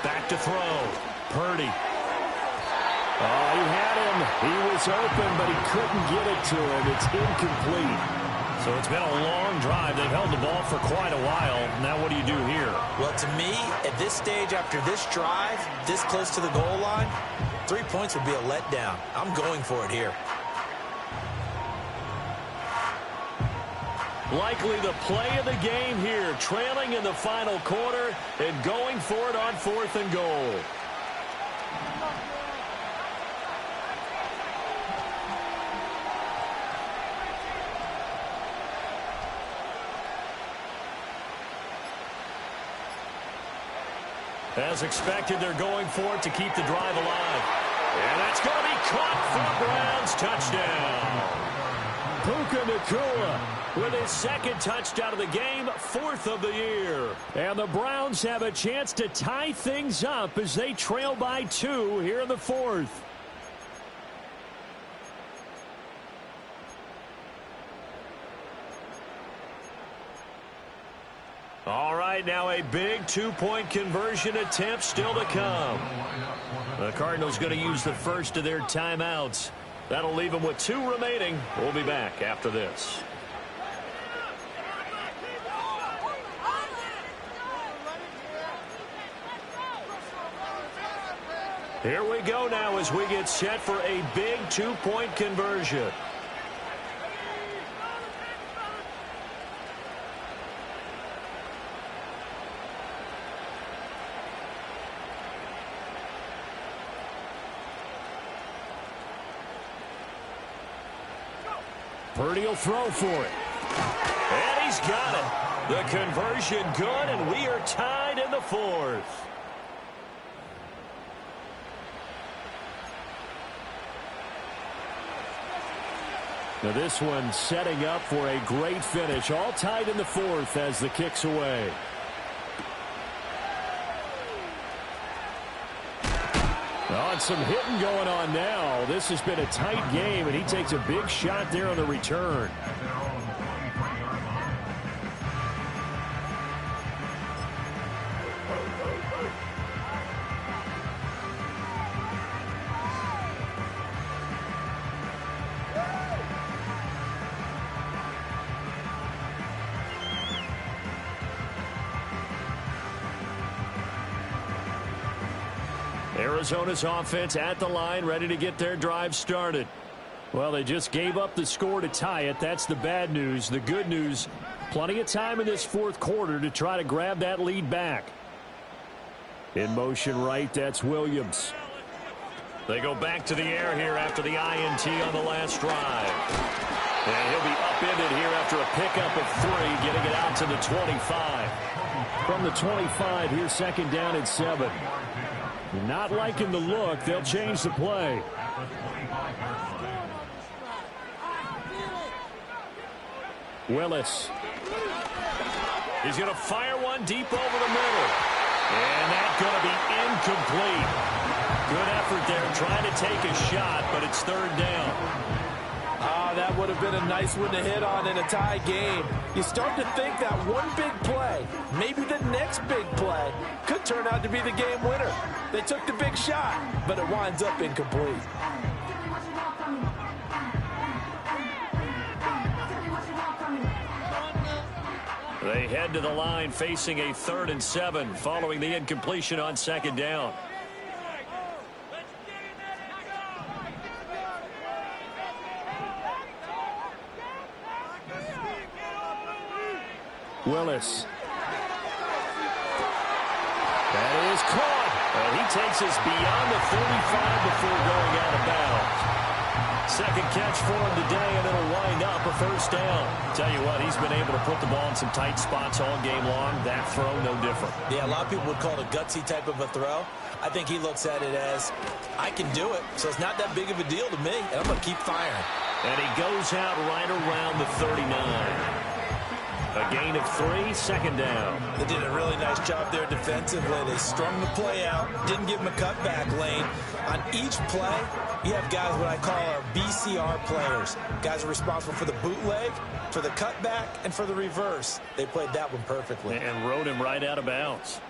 B: Back to throw. Purdy. Oh, he had him. He was open, but he couldn't get it to him. It's incomplete. So it's been a long drive. They've held the ball for quite a while. Now what do you do here?
E: Well, to me, at this stage, after this drive, this close to the goal line, 3 points would be a letdown. I'm going for it here.
B: Likely the play of the game here, trailing in the final quarter and going for it on 4th and goal. As expected, they're going for it to keep the drive alive. And that's going to be caught for a Browns touchdown. Puka Nacua with his 2nd touchdown of the game, 4th of the year. And the Browns have a chance to tie things up as they trail by 2 here in the 4th. All right, now a big 2-point conversion attempt still to come. The Cardinals going to use the first of their timeouts. That'll leave them with 2 remaining. We'll be back after this. Here we go now as we get set for a big 2-point conversion. Purdy will throw for it. And he's got it. The conversion good, and we are tied in the 4th. Now this one setting up for a great finish. All tied in the 4th as the kick's away. Oh, and some hitting going on now. This has been a tight game, and he takes a big shot there on the return. Arizona's offense at the line, ready to get their drive started. Well, they just gave up the score to tie it. That's the bad news. The good news, plenty of time in this 4th quarter to try to grab that lead back. In motion right, that's Williams. They go back to the air here after the INT on the last drive. And he'll be upended here after a pickup of 3, getting it out to the 25. From the 25, here's 2nd down and 7. Not liking the look. They'll change the play. Willis. He's going to fire one deep over the middle. And that's going to be incomplete. Good effort there trying to take a shot, but it's 3rd down.
C: That would have been a nice one to hit on in a tie game. You start to think that one big play, maybe the next big play, could turn out to be the game winner. They took the big shot, but it winds up incomplete.
B: They head to the line facing a 3rd and 7 following the incompletion on 2nd down. Willis. That is caught. And he takes us beyond the 35 before going out of bounds. 2nd catch for him today, and it'll wind up a 1st down. Tell you what, he's been able to put the ball in some tight spots all game long. That throw, no different.
E: Yeah, a lot of people would call it a gutsy type of a throw. I think he looks at it as, I can do it, so it's not that big of a deal to me, and I'm going to keep firing.
B: And he goes out right around the 39. A gain of 3, 2nd down.
E: They did a really nice job there defensively. They strung the play out, didn't give him a cutback lane. On each play, you have guys what I call our BCR players. Guys are responsible for the bootleg, for the cutback, and for the reverse. They played that one perfectly.
B: And rode him right out of bounds.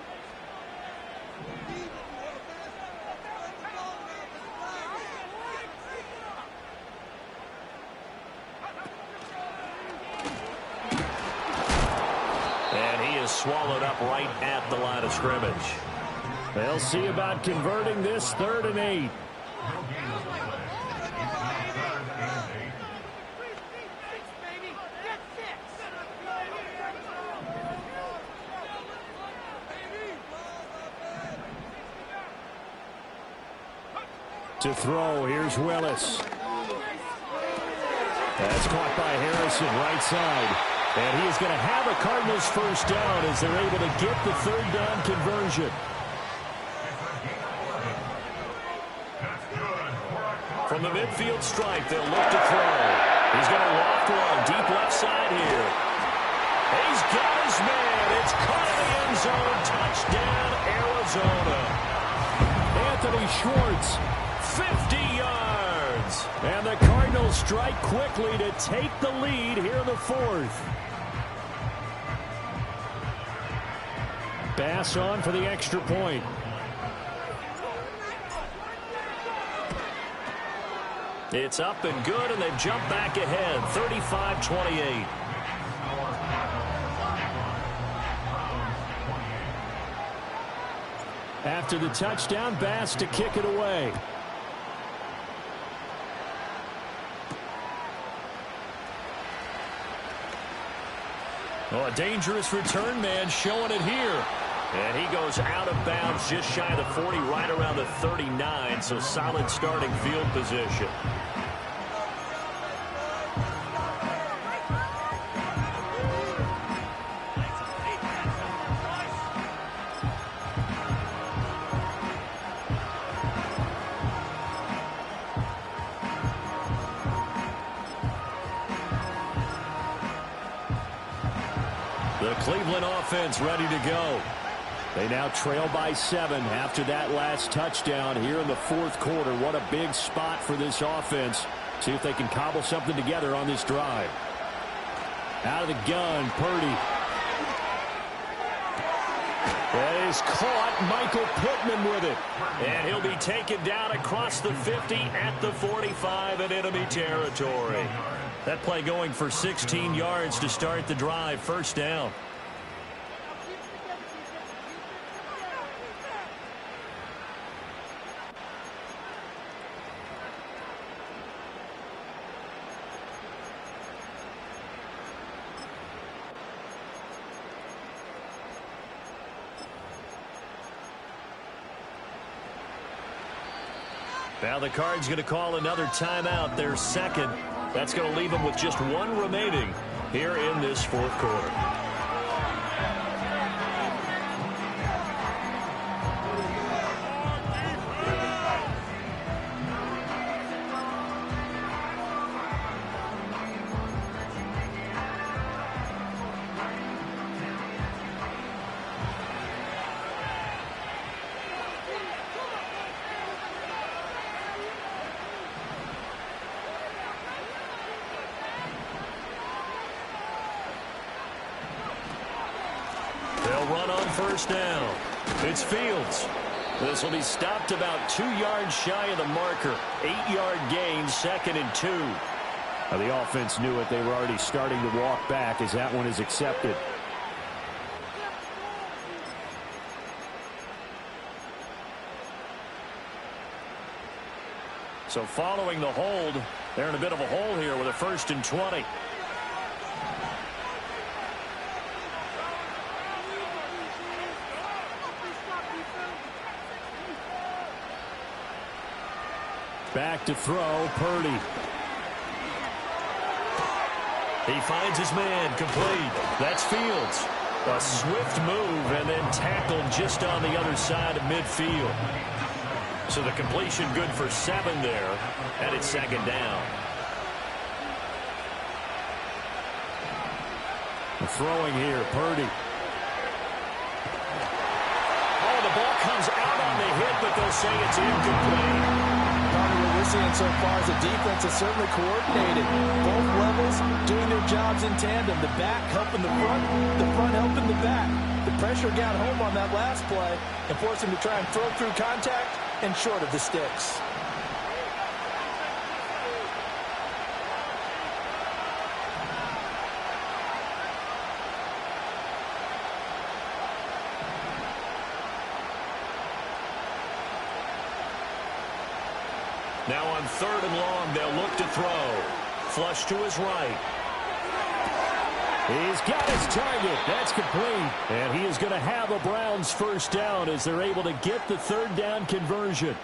B: swallowed up right at the line of scrimmage.
G: They'll see about converting this 3rd and 8. To throw, here's Willis. That's caught by Harrison, right side. And he is going to have a Cardinals first down as they're able to get the 3rd down conversion.
B: From the midfield stripe, they'll look to throw. He's going to loft one deep left side here. He's got his man. It's caught in the end zone. Touchdown, Arizona.
G: Anthony Schwartz, 50 yards. And the Cardinals strike quickly to take the lead here in the 4th. Bass on for the extra point.
B: It's up and good, and they've jumped back ahead, 35-28.
G: After the touchdown, Bass to kick it away.
B: Oh, a dangerous return man showing it here. And he goes out of bounds just shy of the 40, right around the 39, so solid starting field position. The Cleveland offense ready to go.
G: They now trail by 7 after that last touchdown here in the 4th quarter. What a big spot for this offense. See if they can cobble something together on this drive. Out of the gun, Purdy. That is caught. Michael Pittman with it.
B: And he'll be taken down across the 50 at the 45 in enemy territory. That play going for 16 yards to start the drive. First down. Now the Cards going to call another timeout, their second. That's going to leave them with just 1 remaining here in this 4th quarter. They'll run on first down. It's Fields. This will be stopped about 2 yards shy of the marker. 8-yard gain, 2nd and 2.
G: Now the offense knew it. They were already starting to walk back as that one is accepted.
B: So following the hold, they're in a bit of a hole here with a 1st and 20.
G: Back to throw, Purdy.
B: He finds his man, complete. That's Fields. A swift move and then tackled just on the other side of midfield. So the completion good for 7 there, and it's 2nd down.
G: Throwing here, Purdy.
B: Oh, the ball comes out on the hit, but they'll say it's incomplete.
C: What we're seeing so far is the defense is certainly coordinated. Both levels doing their jobs in tandem. The back helping the front helping the back. The pressure got home on that last play and forced him to try and throw through contact and short of the sticks.
B: Now on 3rd and long, they'll look to throw. Flush to his right.
G: He's got his target. That's complete. And he is going to have a Browns first down as they're able to get the 3rd down conversion.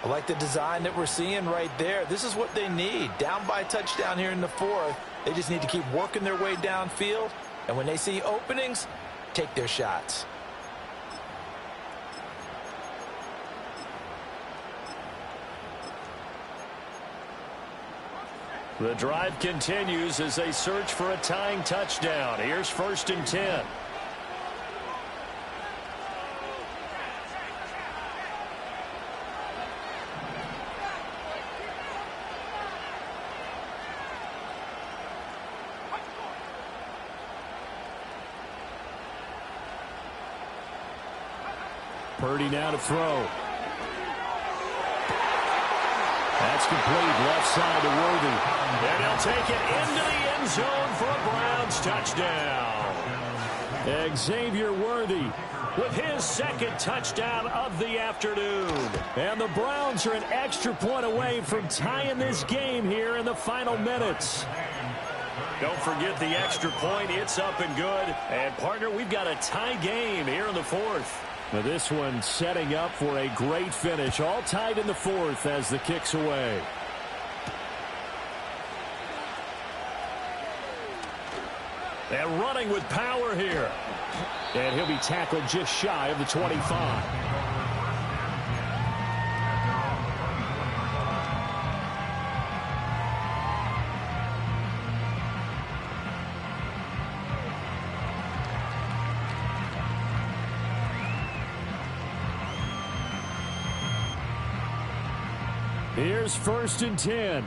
C: I like the design that we're seeing right there. This is what they need. Down by a touchdown here in the 4th. They just need to keep working their way downfield. And when they see openings, take their shots.
B: The drive continues as they search for a tying touchdown. Here's 1st and 10.
G: Purdy now to throw. That's complete. Left side to Worthy.
B: And he'll take it into the end zone for a Browns touchdown.
G: Xavier Worthy
B: With his 2nd touchdown of the afternoon.
G: And the Browns are an extra point away from tying this game here in the final minutes.
B: Don't forget the extra point. It's up and good. And, partner, we've got a tie game here in the 4th.
G: Now this one setting up for a great finish. All tied in the 4th as the kick's away.
B: And running with power here.
G: And he'll be tackled just shy of the 25. Here's 1st and 10.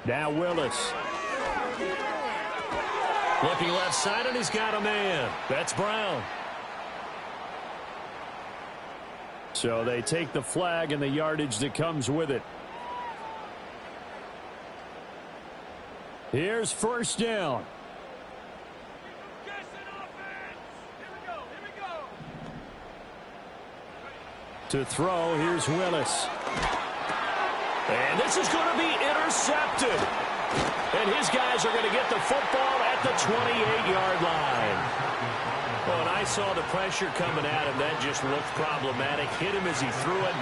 G: Now Willis.
B: Looking left side, and he's got a man. That's Brown.
G: So they take the flag and the yardage that comes with it. Here's 1st down. To throw, here's Willis.
B: And this is going to be intercepted. And his guys are going to get the football at the 28-yard line. Well, and I saw the pressure coming at him. That just looked problematic. Hit him as he threw it,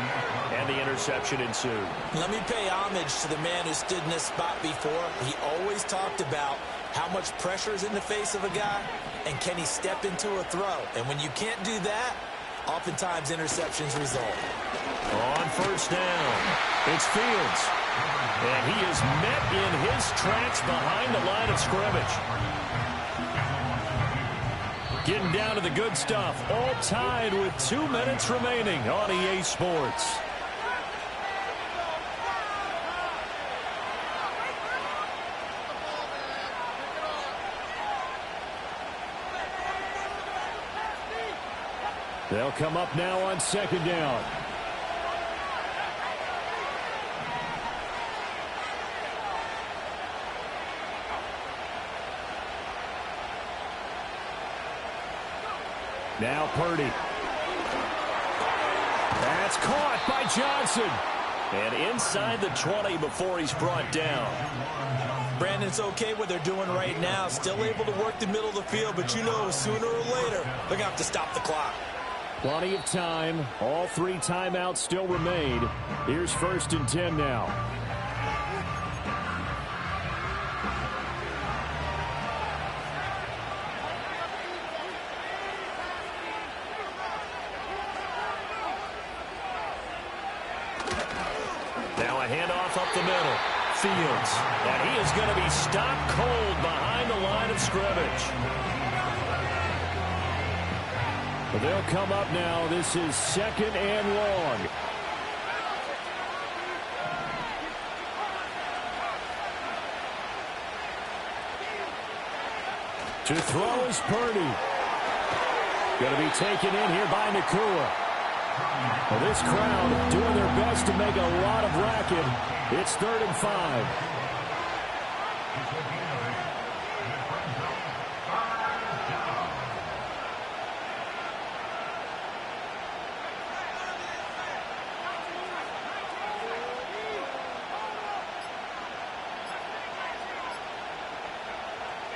B: and the interception ensued.
E: Let me pay homage to the man who stood in this spot before. He always talked about how much pressure is in the face of a guy, and can he step into a throw. And when you can't do that, oftentimes interceptions result.
B: On 1st down, it's Fields. And he is met in his tracks behind the line of scrimmage. Getting down to the good stuff. All tied with 2 minutes remaining on EA Sports.
G: They'll come up now on 2nd down. Now Purdy. That's caught by Johnson.
B: And inside the 20 before he's brought down.
E: Brandon, it's okay what they're doing right now. Still able to work the middle of the field, but you know sooner or later they're going to have to stop the clock.
G: Plenty of time. All 3 timeouts still remain. Here's 1st and 10 now.
B: Now a handoff up the middle. Fields. And he is going to be stopped cold behind the line of scrimmage.
G: They'll come up now. This is 2nd and long. To throw is Purdy.
B: Going to be taken in here by Nacua. Well, this crowd doing their best to make a lot of racket. It's 3rd and 5.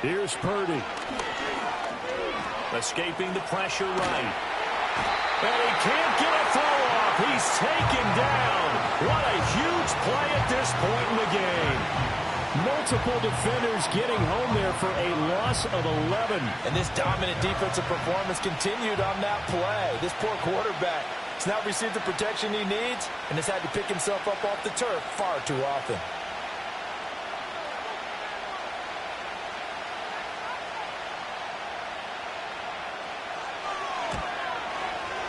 B: Here's Purdy. Escaping the pressure right. And he can't get a throw off. He's taken down. What a huge play at this point in the game. Multiple defenders getting home there for a loss of 11.
C: And this dominant defensive performance continued on that play. This poor quarterback has not received the protection he needs and has had to pick himself up off the turf far too often.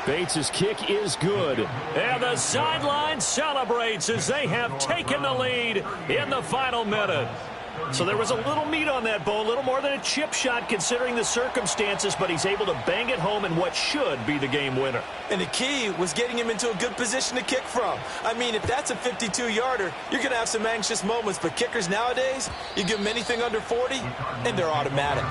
B: Bates' kick is good. And the sideline celebrates as they have taken the lead in the final minute. So there was a little meat on that bone, a little more than a chip shot considering the circumstances, but he's able to bang it home in what should be the game winner.
E: And the key was getting him into a good position to kick from. I mean, if that's a 52-yarder, you're going to have some anxious moments, but kickers nowadays, you give them anything under 40, and they're automatic.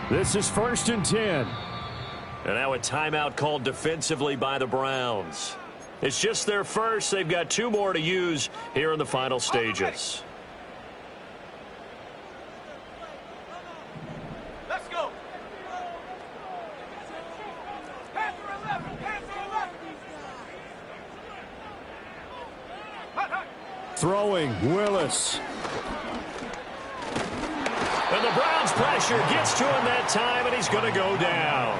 B: This is 1st and 10. And now a timeout called defensively by the Browns. It's just their first. They've got 2 more to use here in the final stages.
H: Let's go.
B: Throwing, Willis. And the Browns pressure gets to him that time, and he's going to go down.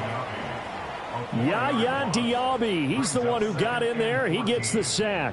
B: Yaya Diaby, he's the one who got in there. He gets the sack.